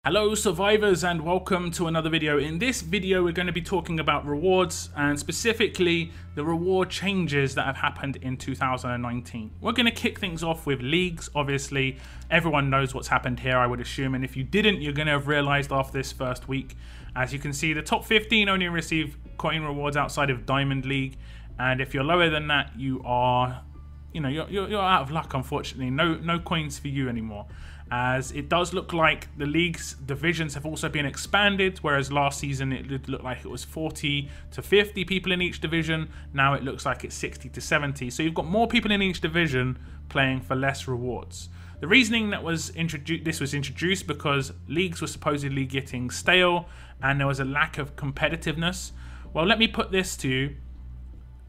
Hello survivors and welcome to another video. In this video we're going to be talking about rewards and specifically the reward changes that have happened in 2019. We're going to kick things off with leagues. Obviously everyone knows what's happened here, I would assume, and if you didn't, you're going to have realized after this first week. As you can see, the top 15 only receive coin rewards outside of Diamond League, and if you're lower than that, you are, you're out of luck, unfortunately. No coins for you anymore, as it does look like the league's divisions have also been expanded, whereas last season it looked like it was 40 to 50 people in each division. Now it looks like it's 60 to 70, so you've got more people in each division playing for less rewards. The reasoning that was introduced because leagues were supposedly getting stale and there was a lack of competitiveness. Well, let me put this to you.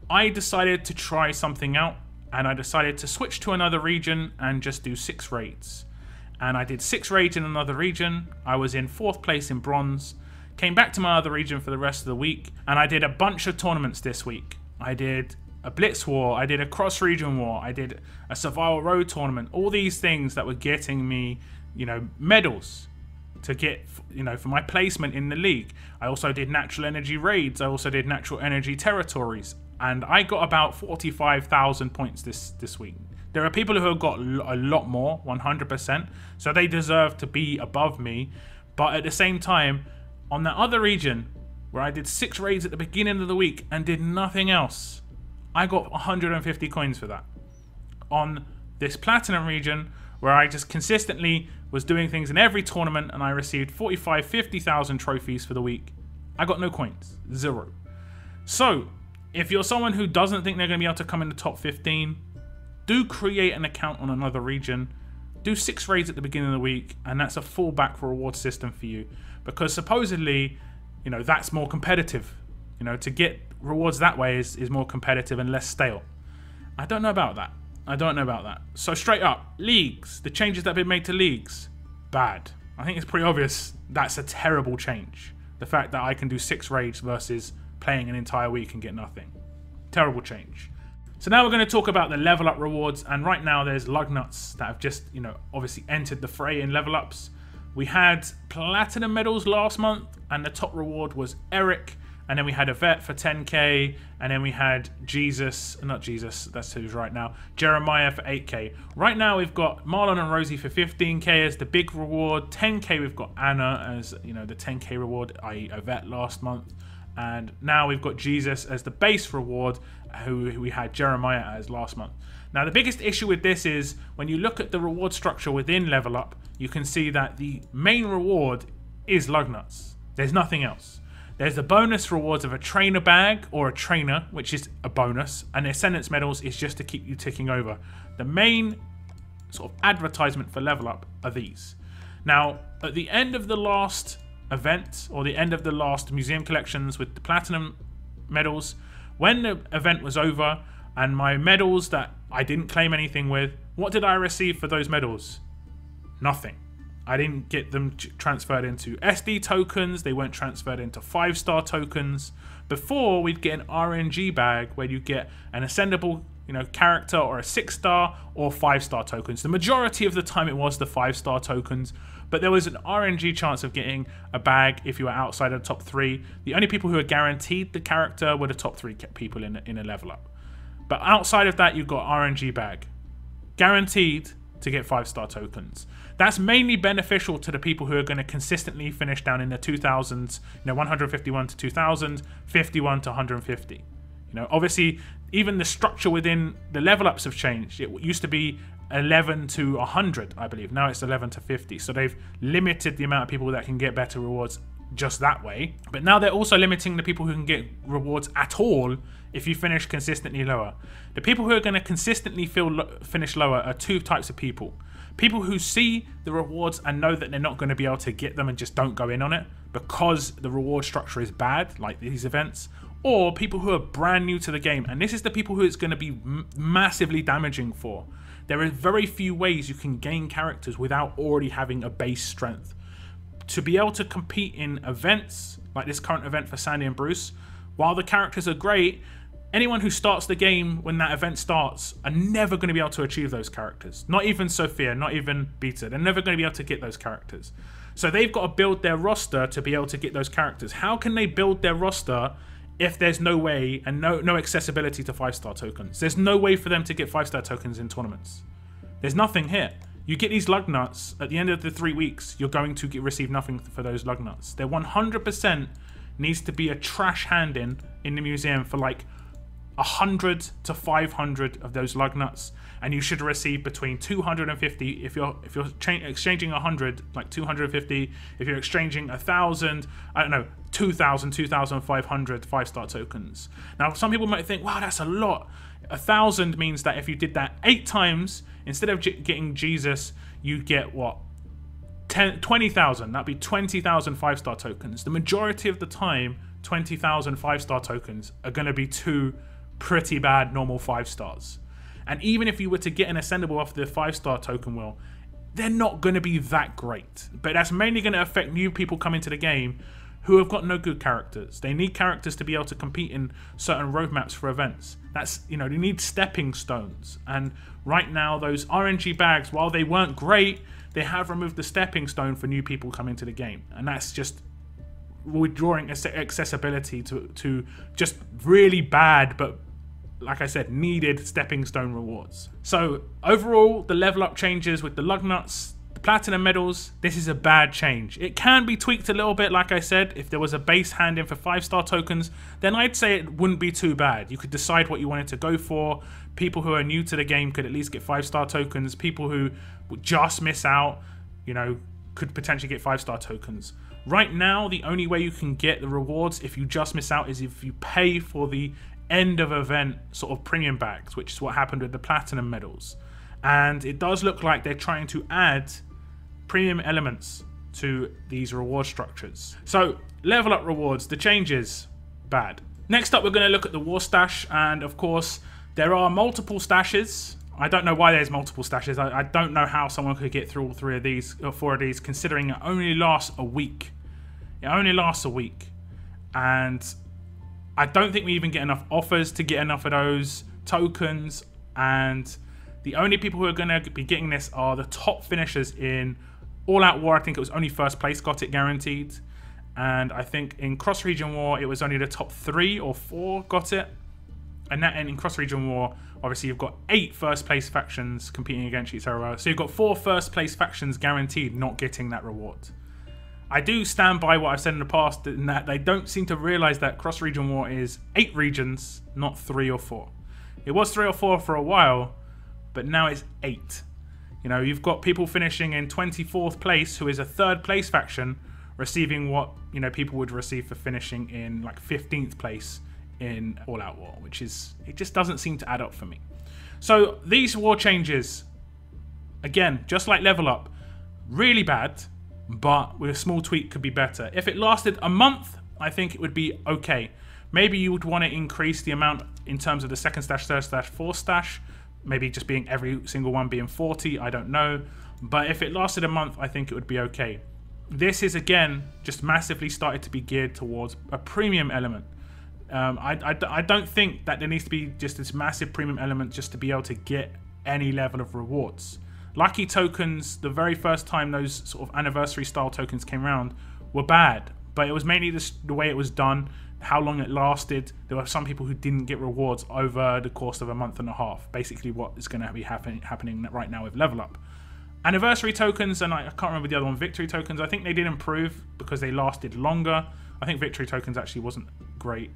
I decided to try something out, and I decided to switch to another region and just do 6 raids. And I did 6 raids in another region. I was in 4th place in bronze. Came back to my other region for the rest of the week, and I did a bunch of tournaments this week. I did a Blitz War, I did a cross-region war, I did a Survival Road tournament. All these things that were getting me, medals to get, for my placement in the league. I also did natural energy raids. I also did natural energy territories, and I got about 45,000 points this week. There are people who have got a lot more, 100%, so they deserve to be above me. But at the same time, on that other region, where I did 6 raids at the beginning of the week and did nothing else, I got 150 coins for that. On this platinum region, where I just consistently was doing things in every tournament and I received 45, 50,000 trophies for the week, I got no coins, 0. So, if you're someone who doesn't think they're going to be able to come in the top 15, do create an account on another region, do 6 raids at the beginning of the week, and that's a fallback reward system for you, because supposedly, that's more competitive. To get rewards that way is more competitive and less stale. I don't know about that. So straight up, leagues, the changes that have been made to leagues, bad. I think it's pretty obvious that's a terrible change. The fact that I can do 6 raids versus playing an entire week and get nothing. Terrible change. So now we're going to talk about the level up rewards, and right now there's lug nuts that have just, obviously entered the fray in level ups. We had platinum medals last month, and the top reward was Eric, and then we had a vet for 10k, and then we had not Jesus, that's who's right now, Jeremiah for 8k. Right now we've got Marlon and Rosie for 15k as the big reward, 10k we've got Anna as, the 10k reward, i.e. a vet last month. And now we've got Jesus as the base reward, who we had Jeremiah as last month. Now the biggest issue with this is when you look at the reward structure within Level Up, you can see that the main reward is lug nuts. There's nothing else. There's the bonus rewards of a trainer bag or a trainer, which is a bonus, and the Ascendance medals is just to keep you ticking over. The main sort of advertisement for Level Up are these. Now at the end of the last event, or the end of the last museum collections with the platinum medals, when the event was over and my medals that I didn't claim anything with, what did I receive for those medals? Nothing. I didn't get them transferred into SD tokens, they weren't transferred into 5-star tokens. Before, we'd get an RNG bag where you get an ascendable character or a 6-star or 5-star tokens. The majority of the time it was the 5-star tokens, but there was an RNG chance of getting a bag if you were outside of the top 3. The only people who were guaranteed the character were the top 3 people in a level up. But outside of that, you've got RNG bag. Guaranteed to get 5-star tokens. That's mainly beneficial to the people who are going to consistently finish down in the 2000s, 151 to 2000, 51 to 150. Obviously, even the structure within the level ups have changed. It used to be 11 to 100, I believe. Now it's 11 to 50. So they've limited the amount of people that can get better rewards just that way. But now they're also limiting the people who can get rewards at all if you finish consistently lower. The people who are going to consistently finish lower are 2 types of people. People who see the rewards and know that they're not going to be able to get them and just don't go in on it because the reward structure is bad, like these events. Or people who are brand new to the game, and this is the people who it's going to be massively damaging for. There are very few ways you can gain characters without already having a base strength. To be able to compete in events, like this current event for Sandy and Bruce, while the characters are great, anyone who starts the game when that event starts are never going to be able to achieve those characters. Not even Sophia, not even Beta. They're never going to be able to get those characters. So they've got to build their roster to be able to get those characters. How can they build their roster if there's no way and no accessibility to 5-star tokens? There's no way for them to get 5-star tokens in tournaments. There's nothing here. You get these lug nuts at the end of the 3 weeks, you're going to receive nothing for those lug nuts. There 100% needs to be a trash hand in the museum for like 100 to 500 of those lug nuts, and you should receive between 250 if you're exchanging 100, like 250. If you're exchanging 1,000, I don't know, 2,000, 2,500 5-star tokens. Now some people might think, wow, that's a lot. 1,000 means that if you did that 8 times, instead of getting Jesus, you get what? 20,000. That'd be 20,000 5-star tokens. The majority of the time, 20,000 5-star tokens are going to be 2 pretty bad normal 5-stars. And even if you were to get an ascendable off the 5-star token wheel, they're not going to be that great. But that's mainly going to affect new people coming to the game who have got no good characters. They need characters to be able to compete in certain roadmaps for events. That's, you know, they need stepping stones. And right now, those RNG bags, while they weren't great, they have removed the stepping stone for new people coming to the game. And that's just withdrawing accessibility to just really bad, but like I said, needed stepping stone rewards. So overall, the level up changes with the lug nuts, the platinum medals, this is a bad change. It can be tweaked a little bit, like I said. If there was a base hand in for 5-star tokens, then I'd say it wouldn't be too bad. You could decide what you wanted to go for. People who are new to the game could at least get 5-star tokens. People who would just miss out, you know, could potentially get 5-star tokens. Right now, the only way you can get the rewards if you just miss out is if you pay for the end of event sort of premium bags, which is what happened with the platinum medals. And it does look like they're trying to add premium elements to these reward structures. So level up rewards, the changes, bad. Next up, we're going to look at the war stash, and of course there are multiple stashes. I don't know why there's multiple stashes. I don't know how someone could get through all 3 of these or 4 of these, considering it only lasts a week. It only lasts a week, and I don't think we even get enough offers to get enough of those tokens, and the only people who are going to be getting this are the top finishers in All Out War. I think it was only first place got it guaranteed, and I think in Cross Region War it was only the top 3 or 4 got it. And in Cross Region War, obviously you've got 8 first place factions competing against each other, so you've got 4 first place factions guaranteed not getting that reward. I do stand by what I've said in the past, in that they don't seem to realise that Cross Region War is 8 regions, not 3 or 4. It was 3 or 4 for a while, but now it's 8. You know, you've got people finishing in 24th place, who is a 3rd place faction, receiving what, you know, people would receive for finishing in like 15th place in All Out War, which is, it just doesn't seem to add up for me. So these war changes, again, just like Level Up, really bad, but with a small tweak could be better. If it lasted a month, I think it would be okay. Maybe you would want to increase the amount in terms of the 2nd stash, 3rd stash, 4th stash, maybe just being every single one being 40, I don't know. But if it lasted a month, I think it would be okay. This is, again, just massively started to be geared towards a premium element. I don't think that there needs to be just this massive premium element just to be able to get any level of rewards. Lucky tokens, the very first time those sort of anniversary style tokens came around, were bad, but it was mainly the way it was done, how long it lasted. There were some people who didn't get rewards over the course of a month and a half. Basically what is going to be happening right now with Level Up. Anniversary tokens, and I can't remember the other one, victory tokens, I think they did improve because they lasted longer. I think victory tokens actually wasn't great.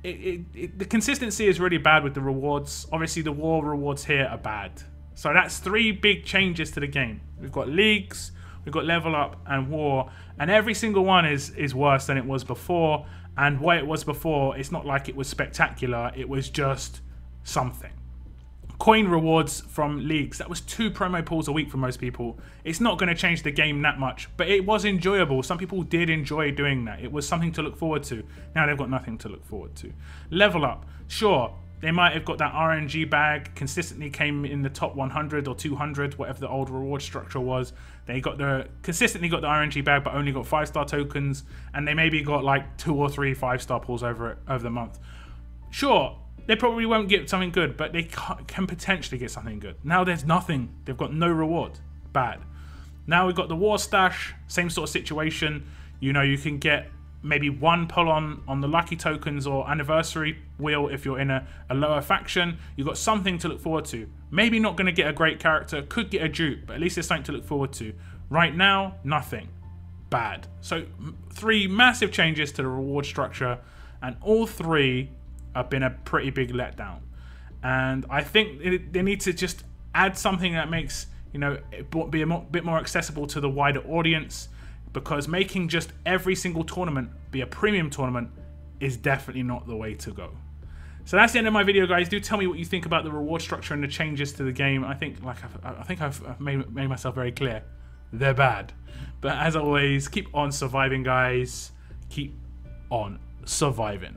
The consistency is really bad with the rewards. Obviously the war rewards here are bad. So that's 3 big changes to the game. We've got leagues, we've got Level Up and War, and every single one is worse than it was before. And what it was before, it's not like it was spectacular, it was just something. Coin rewards from leagues, that was 2 promo pools a week for most people. It's not going to change the game that much, but it was enjoyable. Some people did enjoy doing that. It was something to look forward to. Now they've got nothing to look forward to. Level Up, sure, they might have got that RNG bag, consistently came in the top 100 or 200, whatever the old reward structure was. They consistently got the RNG bag, but only got 5-star tokens, and they maybe got like 2 or 3 5-star pulls over the month. Sure, they probably won't get something good, but they can potentially get something good. Now there's nothing. They've got no reward. Bad. Now we've got the war stash, same sort of situation. You know, you can get maybe one pull on the lucky tokens or anniversary wheel if you're in a lower faction. You've got something to look forward to. Maybe not going to get a great character, could get a dupe, but at least there's something to look forward to. Right now, nothing. Bad. So 3 massive changes to the reward structure, and all 3 have been a pretty big letdown. And I think they need to just add something that makes, you know, it be a bit more accessible to the wider audience, because making just every single tournament be a premium tournament is definitely not the way to go. So that's the end of my video, guys. Do tell me what you think about the reward structure and the changes to the game. I think I've made myself very clear. They're bad. But as always, keep on surviving, guys. Keep on surviving.